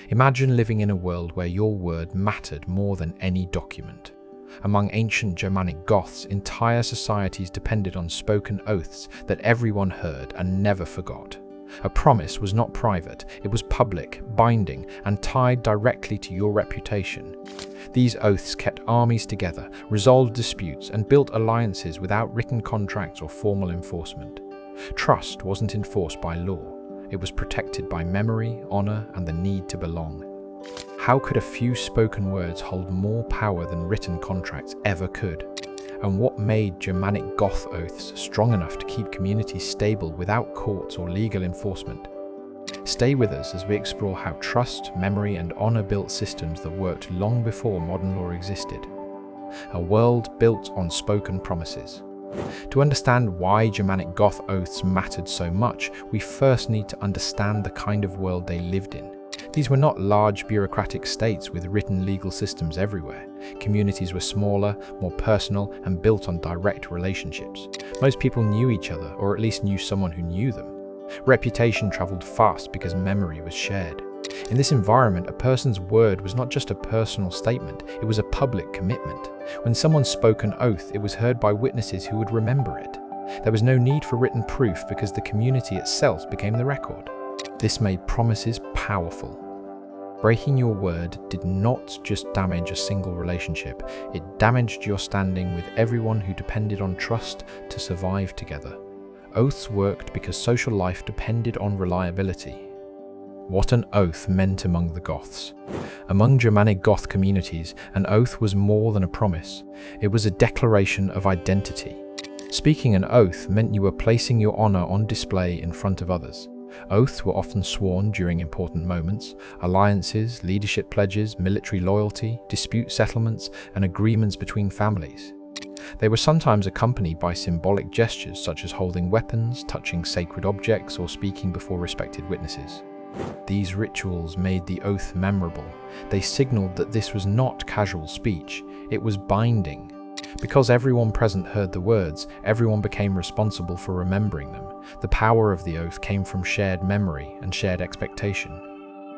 Imagine living in a world where your word mattered more than any document. Among ancient Germanic Goths, entire societies depended on spoken oaths that everyone heard and never forgot. A promise was not private, it was public, binding, and tied directly to your reputation. These oaths kept armies together, resolved disputes, and built alliances without written contracts or formal enforcement. Trust wasn't enforced by law. It was protected by memory, honor, and the need to belong. How could a few spoken words hold more power than written contracts ever could? And what made Germanic Goth oaths strong enough to keep communities stable without courts or legal enforcement? Stay with us as we explore how trust, memory, and honor built systems that worked long before modern law existed. A world built on spoken promises. To understand why Germanic Goth oaths mattered so much, we first need to understand the kind of world they lived in. These were not large bureaucratic states with written legal systems everywhere. Communities were smaller, more personal, and built on direct relationships. Most people knew each other, or at least knew someone who knew them. Reputation traveled fast because memory was shared. In this environment, a person's word was not just a personal statement, it was a public commitment. When someone spoke an oath, it was heard by witnesses who would remember it. There was no need for written proof because the community itself became the record. This made promises powerful. Breaking your word did not just damage a single relationship, it damaged your standing with everyone who depended on trust to survive together. Oaths worked because social life depended on reliability. What an oath meant among the Goths. Among Germanic Goth communities, an oath was more than a promise. It was a declaration of identity. Speaking an oath meant you were placing your honor on display in front of others. Oaths were often sworn during important moments: alliances, leadership pledges, military loyalty, dispute settlements, and agreements between families. They were sometimes accompanied by symbolic gestures such as holding weapons, touching sacred objects, or speaking before respected witnesses. These rituals made the oath memorable. They signaled that this was not casual speech, it was binding. Because everyone present heard the words, everyone became responsible for remembering them. The power of the oath came from shared memory and shared expectation.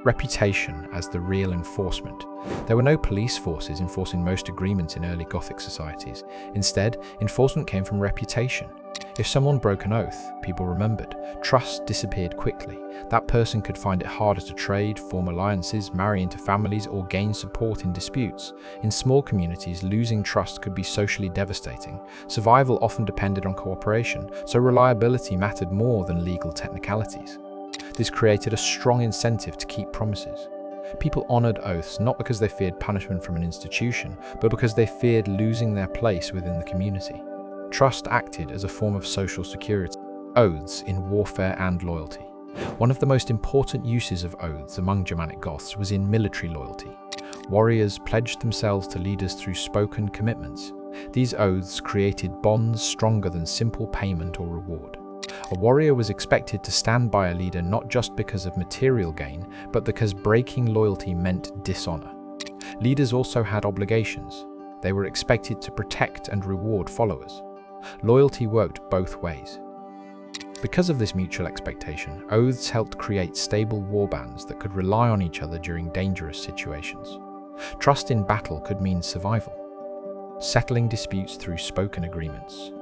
Reputation as the real enforcement. There were no police forces enforcing most agreements in early Gothic societies. Instead, enforcement came from reputation. If someone broke an oath, people remembered. Trust disappeared quickly. That person could find it harder to trade, form alliances, marry into families, or gain support in disputes. In small communities, losing trust could be socially devastating. Survival often depended on cooperation, so reliability mattered more than legal technicalities. This created a strong incentive to keep promises. People honored oaths not because they feared punishment from an institution, but because they feared losing their place within the community. Trust acted as a form of social security. Oaths in warfare and loyalty. One of the most important uses of oaths among Germanic Goths was in military loyalty. Warriors pledged themselves to leaders through spoken commitments. These oaths created bonds stronger than simple payment or reward. A warrior was expected to stand by a leader not just because of material gain, but because breaking loyalty meant dishonor. Leaders also had obligations. They were expected to protect and reward followers. Loyalty worked both ways. Because of this mutual expectation, oaths helped create stable warbands that could rely on each other during dangerous situations. Trust in battle could mean survival. Settling disputes through spoken agreements.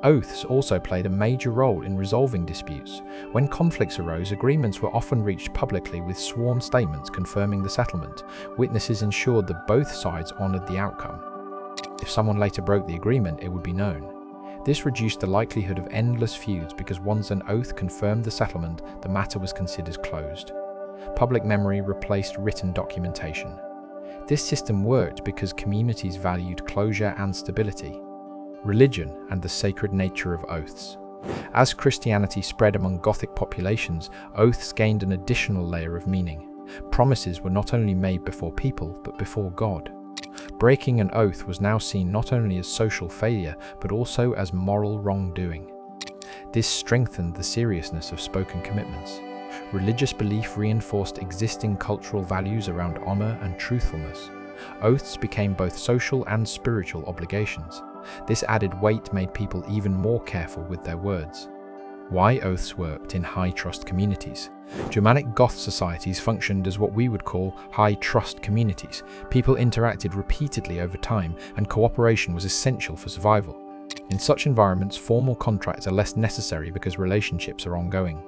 Oaths also played a major role in resolving disputes. When conflicts arose, agreements were often reached publicly with sworn statements confirming the settlement. Witnesses ensured that both sides honored the outcome. If someone later broke the agreement, it would be known. This reduced the likelihood of endless feuds because once an oath confirmed the settlement, the matter was considered closed. Public memory replaced written documentation. This system worked because communities valued closure and stability. Religion and the sacred nature of oaths. As Christianity spread among Gothic populations, oaths gained an additional layer of meaning. Promises were not only made before people, but before God. Breaking an oath was now seen not only as social failure, but also as moral wrongdoing. This strengthened the seriousness of spoken commitments. Religious belief reinforced existing cultural values around honor and truthfulness. Oaths became both social and spiritual obligations. This added weight made people even more careful with their words. Why oaths worked in high-trust communities. Germanic Goth societies functioned as what we would call high-trust communities. People interacted repeatedly over time, and cooperation was essential for survival. In such environments, formal contracts are less necessary because relationships are ongoing.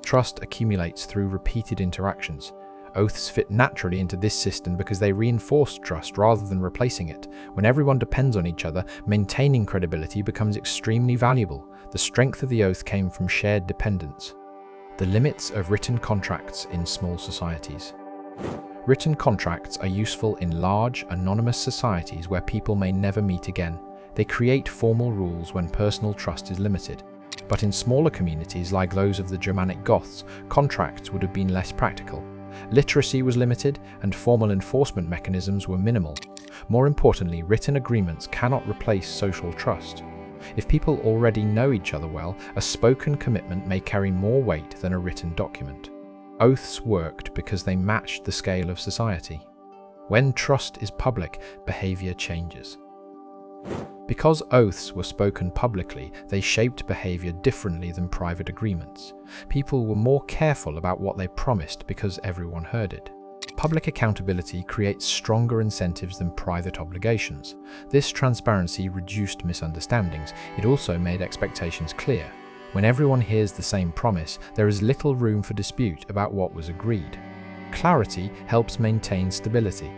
Trust accumulates through repeated interactions. Oaths fit naturally into this system because they reinforce trust rather than replacing it. When everyone depends on each other, maintaining credibility becomes extremely valuable. The strength of the oath came from shared dependence. The limits of written contracts in small societies. Written contracts are useful in large, anonymous societies where people may never meet again. They create formal rules when personal trust is limited. But in smaller communities like those of the Germanic Goths, contracts would have been less practical. Literacy was limited, and formal enforcement mechanisms were minimal. More importantly, written agreements cannot replace social trust. If people already know each other well, a spoken commitment may carry more weight than a written document. Oaths worked because they matched the scale of society. When trust is public, behavior changes. Because oaths were spoken publicly, they shaped behavior differently than private agreements. People were more careful about what they promised because everyone heard it. Public accountability creates stronger incentives than private obligations. This transparency reduced misunderstandings. It also made expectations clear. When everyone hears the same promise, there is little room for dispute about what was agreed. Clarity helps maintain stability.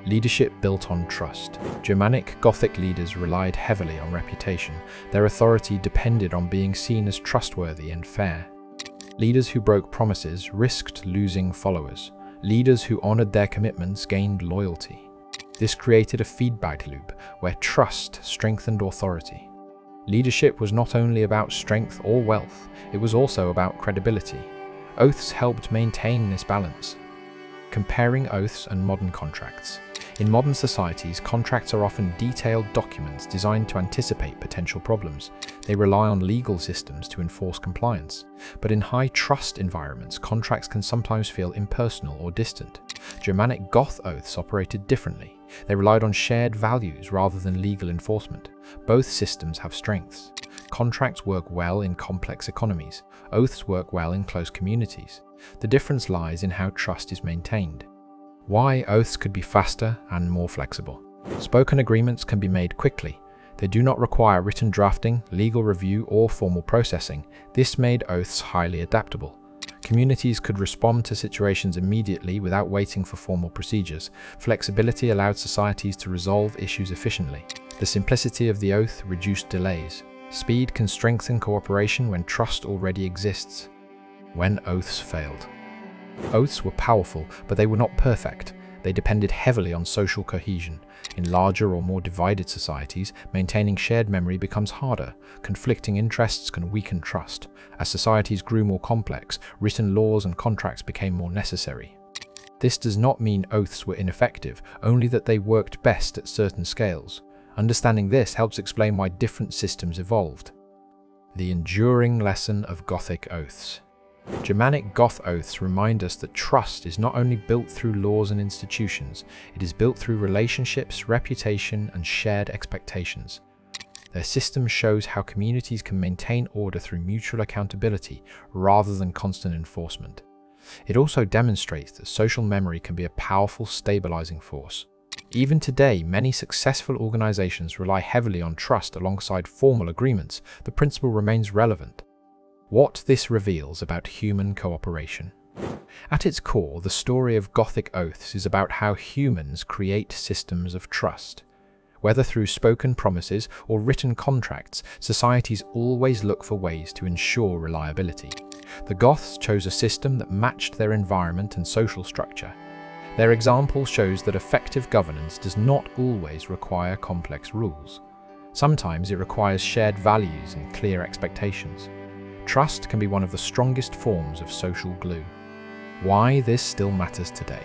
Leadership built on trust. Germanic Gothic leaders relied heavily on reputation. Their authority depended on being seen as trustworthy and fair. Leaders who broke promises risked losing followers. Leaders who honored their commitments gained loyalty. This created a feedback loop where trust strengthened authority. Leadership was not only about strength or wealth, it was also about credibility. Oaths helped maintain this balance. Comparing oaths and modern contracts. In modern societies, contracts are often detailed documents designed to anticipate potential problems. They rely on legal systems to enforce compliance. But in high-trust environments, contracts can sometimes feel impersonal or distant. Germanic Goth oaths operated differently. They relied on shared values rather than legal enforcement. Both systems have strengths. Contracts work well in complex economies. Oaths work well in close communities. The difference lies in how trust is maintained. Why oaths could be faster and more flexible. Spoken agreements can be made quickly. They do not require written drafting, legal review, or formal processing. This made oaths highly adaptable. Communities could respond to situations immediately without waiting for formal procedures. Flexibility allowed societies to resolve issues efficiently. The simplicity of the oath reduced delays. Speed can strengthen cooperation when trust already exists. When oaths failed. Oaths were powerful, but they were not perfect. They depended heavily on social cohesion. In larger or more divided societies, maintaining shared memory becomes harder. Conflicting interests can weaken trust. As societies grew more complex, written laws and contracts became more necessary. This does not mean oaths were ineffective, only that they worked best at certain scales. Understanding this helps explain why different systems evolved. The enduring lesson of Gothic oaths. Germanic Goth oaths remind us that trust is not only built through laws and institutions, it is built through relationships, reputation, and shared expectations. Their system shows how communities can maintain order through mutual accountability rather than constant enforcement. It also demonstrates that social memory can be a powerful stabilizing force. Even today, many successful organizations rely heavily on trust alongside formal agreements. The principle remains relevant. What this reveals about human cooperation. At its core, the story of Gothic oaths is about how humans create systems of trust. Whether through spoken promises or written contracts, societies always look for ways to ensure reliability. The Goths chose a system that matched their environment and social structure. Their example shows that effective governance does not always require complex rules. Sometimes it requires shared values and clear expectations. Trust can be one of the strongest forms of social glue. Why this still matters today.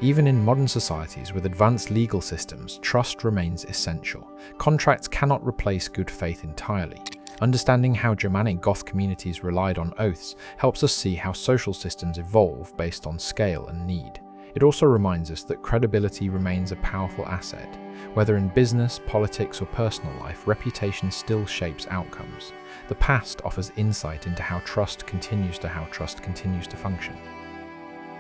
Even in modern societies with advanced legal systems, trust remains essential. Contracts cannot replace good faith entirely. Understanding how Germanic Goth communities relied on oaths helps us see how social systems evolve based on scale and need. It also reminds us that credibility remains a powerful asset. Whether in business, politics, or personal life, reputation still shapes outcomes. The past offers insight into how trust continues to function.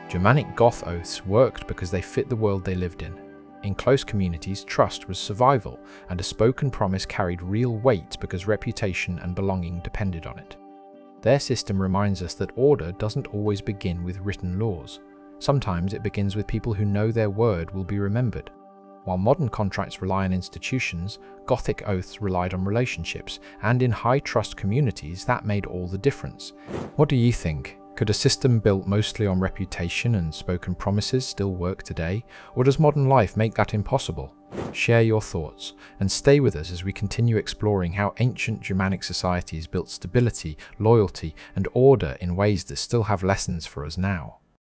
Germanic Goth oaths worked because they fit the world they lived in. In close communities, trust was survival, and a spoken promise carried real weight because reputation and belonging depended on it. Their system reminds us that order doesn't always begin with written laws. Sometimes it begins with people who know their word will be remembered. While modern contracts rely on institutions, Gothic oaths relied on relationships, and in high-trust communities that made all the difference. What do you think? Could a system built mostly on reputation and spoken promises still work today, or does modern life make that impossible? Share your thoughts, and stay with us as we continue exploring how ancient Germanic societies built stability, loyalty, and order in ways that still have lessons for us now.